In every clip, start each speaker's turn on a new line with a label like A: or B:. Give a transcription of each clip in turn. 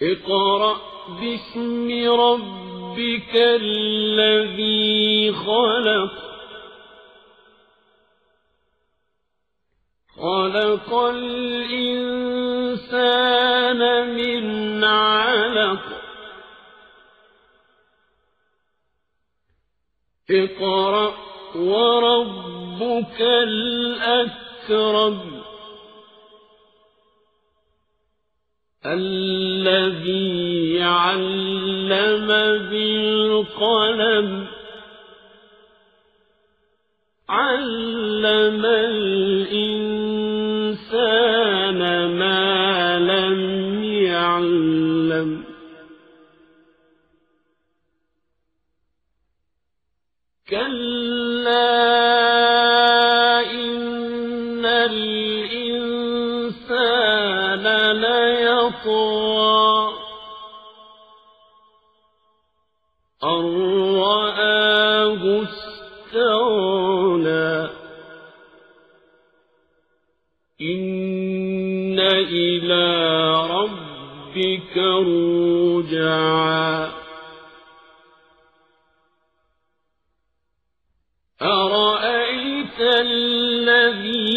A: اقرأ باسم ربك الذي خلق خلق الإنسان من علق اقرأ وربك الأكرم الذي علم بالقلم علم الإنسان ما لم يعلم كلا إن الإنسان ليطغى أن رآه استغنى إن إلى ربك رجعا أرأيت الذي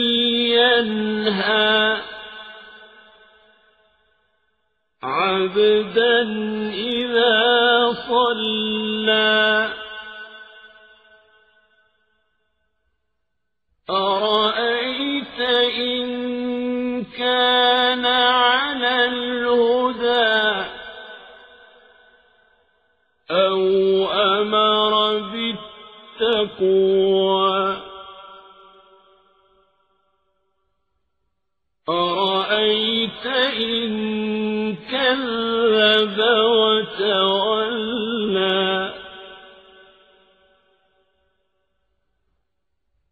A: ينهى عبدا إذا صلى أرأيت إن كان على الهدى أو أمر بالتقوى أرأيت إن كذب وتولى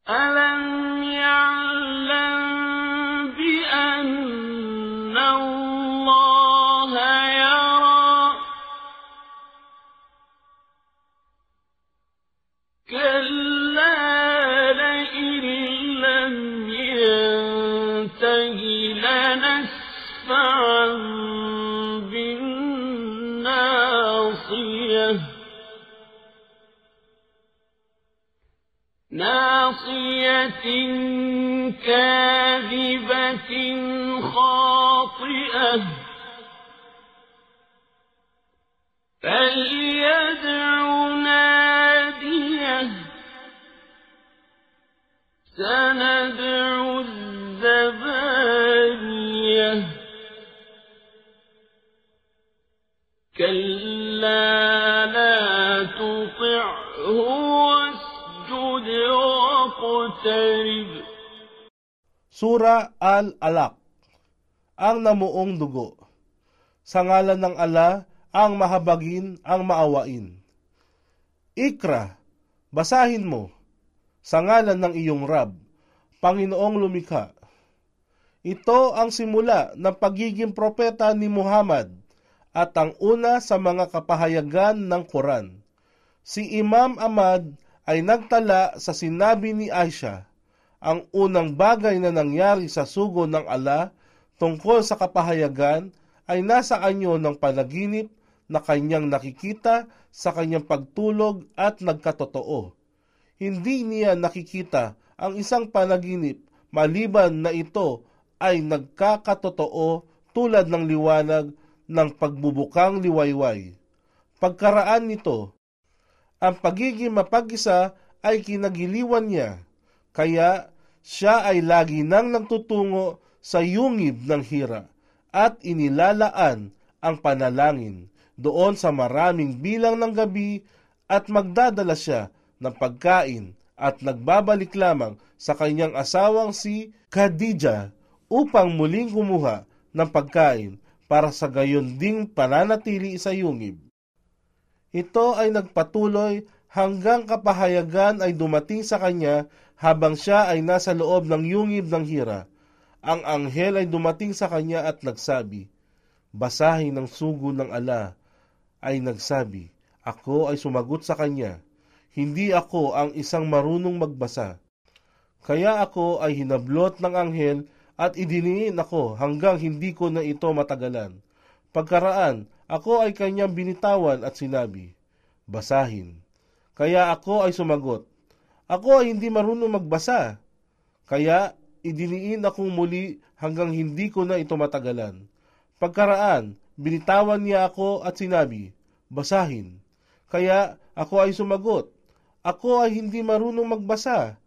A: ألم يعلم بأن الله يرى كلا لئن لم ينته لنسفعا بالناصية ناصية كاذبة خاطئة فليدع ناديه سندع الزبانية كلا لا تطعه واسجد واقترب.
B: Sura Al-Alaq, ang namuong dugo. Sa ngalan ng Ala, ang mahabagin, ang maawain. Ikra, basahin mo, sa ngalan ng iyong Rab, Panginoong lumikha. Ito ang simula ng pagiging propeta ni Muhammad at ang una sa mga kapahayagan ng Quran. Si Imam Ahmad ay nagtala sa sinabi ni Aisha, ang unang bagay na nangyari sa sugo ng ala tungkol sa kapahayagan ay nasa anyo ng panaginip na kanyang nakikita sa kanyang pagtulog at nagkatotoo. Hindi niya nakikita ang isang panaginip maliban na ito ay nagkakatotoo tulad ng liwanag ng pagbubukang liwayway. Pagkaraan nito, ang pagiging mapag-isa ay kinagiliwan niya, kaya siya ay lagi nang nagtutungo sa yungib ng hira at inilalaan ang panalangin doon sa maraming bilang ng gabi at magdadala siya ng pagkain at nagbabalik lamang sa kanyang asawang si Khadija upang muling kumuha ng pagkain para sa gayon ding pananatili sa yungib. Ito ay nagpatuloy hanggang kapahayagan ay dumating sa kanya habang siya ay nasa loob ng yungib ng hira. Ang anghel ay dumating sa kanya at nagsabi, basahin ng sugo ng ala. Ay nagsabi, ako ay sumagot sa kanya, hindi ako ang isang marunong magbasa. Kaya ako ay hinablot ng anghel at idiniin ako hanggang hindi ko na ito matagalan. Pagkaraan, ako ay kanyang binitawan at sinabi, basahin. Kaya ako ay sumagot, ako ay hindi marunong magbasa. Kaya idiniin akong muli hanggang hindi ko na ito matagalan. Pagkaraan, binitawan niya ako at sinabi, basahin. Kaya ako ay sumagot, ako ay hindi marunong magbasa.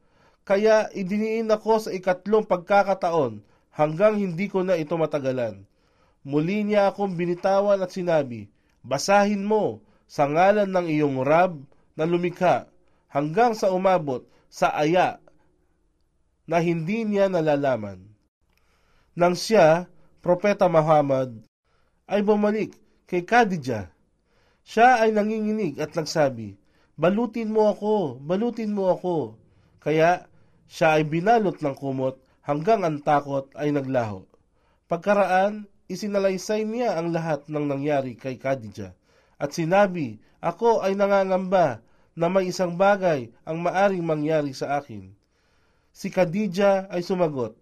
B: Kaya idiniin ako sa ikatlong pagkakataon hanggang hindi ko na ito matagalan. Muli niya akong binitawan at sinabi, basahin mo sa ngalan ng iyong Rab na lumikha hanggang sa umabot sa aya na hindi niya nalalaman. Nang siya, Propeta Muhammad, ay bumalik kay Khadijah, siya ay nanginginig at nagsabi, balutin mo ako, balutin mo ako. Kaya siya ay binalot ng kumot hanggang ang takot ay naglaho. Pagkaraan, isinalaysay niya ang lahat ng nangyari kay Khadijah at sinabi, ako ay nangangamba na may isang bagay ang maaring mangyari sa akin. Si Khadijah ay sumagot,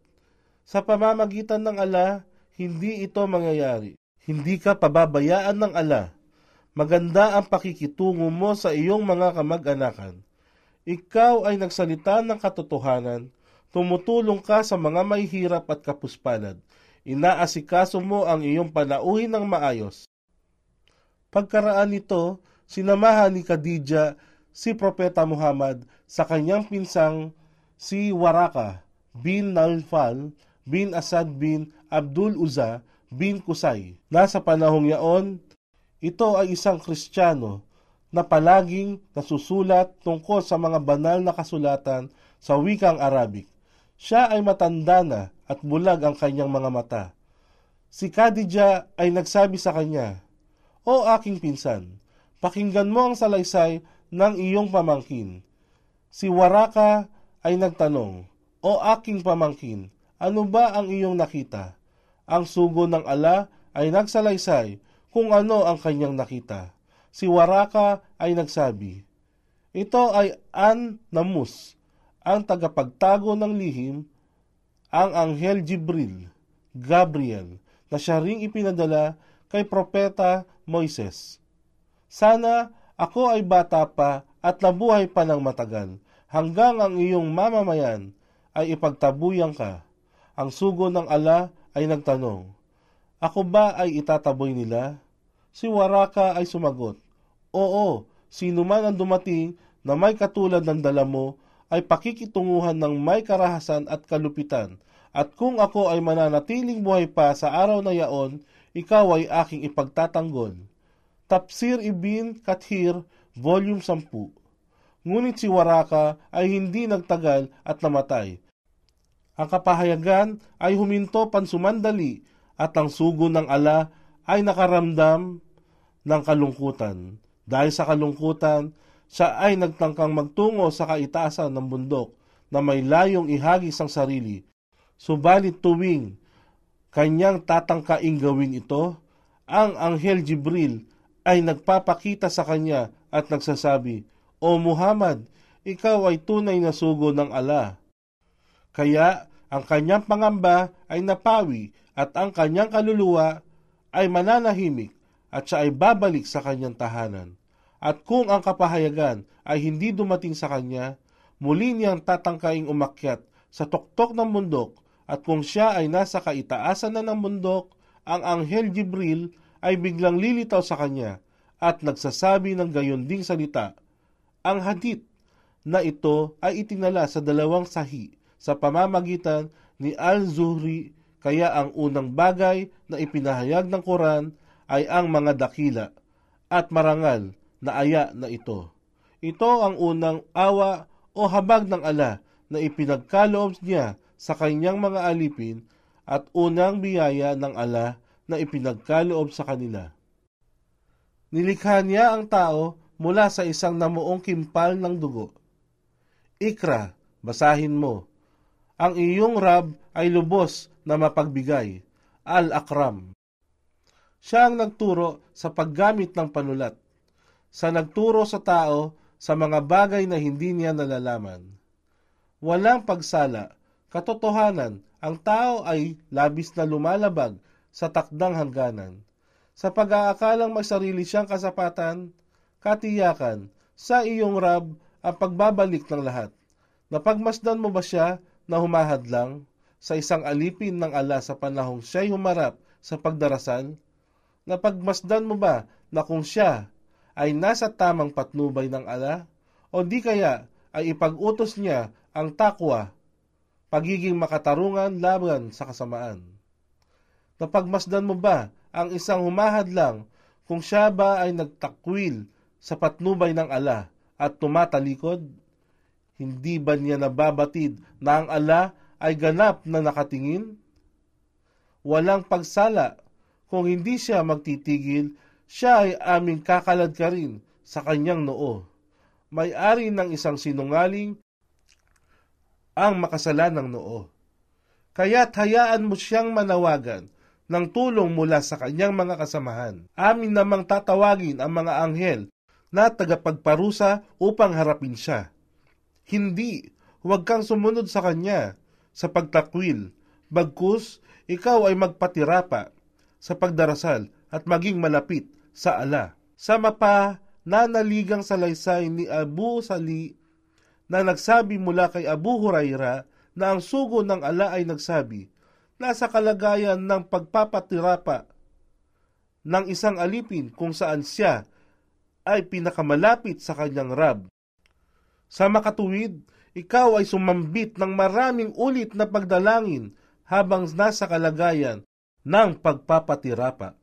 B: sa pamamagitan ng Allah, hindi ito mangyayari. Hindi ka pababayaan ng Allah. Maganda ang pakikitungo mo sa iyong mga kamag-anakan. Ikaw ay nagsalita ng katotohanan, tumutulong ka sa mga may hirap at kapuspalad. Inaasikaso mo ang iyong panauhin ng maayos. Pagkaraan nito, sinamahan ni Khadijah si Propeta Muhammad sa kanyang pinsang si Waraka bin Naufal bin Asad bin Abdul Uzza bin Qusay. Nasa panahong yaon, ito ay isang Kristiyano na palaging nasusulat tungkol sa mga banal na kasulatan sa wikang Arabic. Siya ay matanda na at bulag ang kanyang mga mata. Si Khadijah ay nagsabi sa kanya, o aking pinsan, pakinggan mo ang salaysay ng iyong pamangkin. Si Waraka ay nagtanong, o aking pamangkin, ano ba ang iyong nakita? Ang sugo ng Allah ay nagsalaysay kung ano ang kanyang nakita. Si Waraka ay nagsabi, ito ay An-Namus, ang tagapagtago ng lihim, ang Anghel Gabriel, na siya ring ipinadala kay Propeta Moises. Sana ako ay bata pa at nabuhay pa ng matagal, hanggang ang iyong mamamayan ay ipagtabuyan ka. Ang sugo ng Allah ay nagtanong, ako ba ay itataboy nila? Si Waraka ay sumagot, oo, sino man ang dumating na may katulad ng dala mo ay pakikitunguhan ng may karahasan at kalupitan, at kung ako ay mananatiling buhay pa sa araw na yaon, ikaw ay aking ipagtatanggol. Tafsir Ibn Kathir, Volume 10. Ngunit si Waraka ay hindi nagtagal at namatay. Ang kapahayagan ay huminto pansumandali at ang sugo ng Allah ay nakaramdam ng kalungkutan. Dahil sa kalungkutan, siya ay nagtangkang magtungo sa kaitaasan ng bundok na may layong ihagis ang sarili. Subalit tuwing kanyang tatangkaing gawin ito, ang Anghel Jibril ay nagpapakita sa kanya at nagsasabi, O Muhammad, ikaw ay tunay na sugo ng Allah. Kaya ang kanyang pangamba ay napawi at ang kanyang kaluluwa ay mananahimik at siya ay babalik sa kanyang tahanan. At kung ang kapahayagan ay hindi dumating sa kanya, muli niyang tatangkaing umakyat sa tuktok ng bundok, at kung siya ay nasa kaitaasan na ng bundok, ang Anghel Jibril ay biglang lilitaw sa kanya at nagsasabi ng gayon ding salita. Ang hadith na ito ay itinala sa dalawang sahi sa pamamagitan ni Al-Zuhri, kaya ang unang bagay na ipinahayag ng Quran ay ang mga dakila at marangal na aya na ito. Ito ang unang awa o habag ng Allah na ipinagkaloob niya sa kanyang mga alipin at unang biyaya ng Allah na ipinagkaloob sa kanila. Nilikha niya ang tao mula sa isang namuong kimpal ng dugo. Ikra, basahin mo. Ang iyong Rab ay lubos na mapagbigay. Al-Akram. Siya ang nagturo sa paggamit ng panulat, sa nagturo sa tao sa mga bagay na hindi niya nalalaman. Walang pagsala, katotohanan, ang tao ay labis na lumalabag sa takdang hangganan. sa pag-aakalang may sarili siyang kasapatan, katiyakan, sa iyong Rab ang pagbabalik ng lahat. Napagmasdan mo ba siya na humahadlang sa isang alipin ng ala sa panahong siya'y humarap sa pagdarasal? Napagmasdan mo ba na kung siya ay nasa tamang patnubay ng ala, o di kaya ay ipag-utos niya ang takwa, pagiging makatarungan laban sa kasamaan? Napagmasdan mo ba ang isang humahadlang kung siya ba ay nagtakwil sa patnubay ng ala at tumatalikod? Hindi ba niya nababatid na ang ala ay ganap na nakatingin? Walang pagsala, kung hindi siya magtitigil, siya ay aming kakalad ka rin sa kanyang noo. May-ari ng isang sinungaling ang makasalanang noo. Kaya't hayaan mo siyang manawagan ng tulong mula sa kanyang mga kasamahan. Amin namang tatawagin ang mga anghel na tagapagparusa upang harapin siya. Hindi, huwag kang sumunod sa kanya sa pagtakwil, bagkus ikaw ay magpatirapa sa pagdarasal at maging malapit sa ala. Sama pa nanaligang salaysay ni Abu Sali na nagsabi mula kay Abu Huraira na ang sugo ng ala ay nagsabi, nasa kalagayan ng pagpapatirapa ng isang alipin kung saan siya ay pinakamalapit sa kanyang Rab. Sa makatuwid, ikaw ay sumambit ng maraming ulit na pagdalangin habang nasa kalagayan ng pagpapatirapa.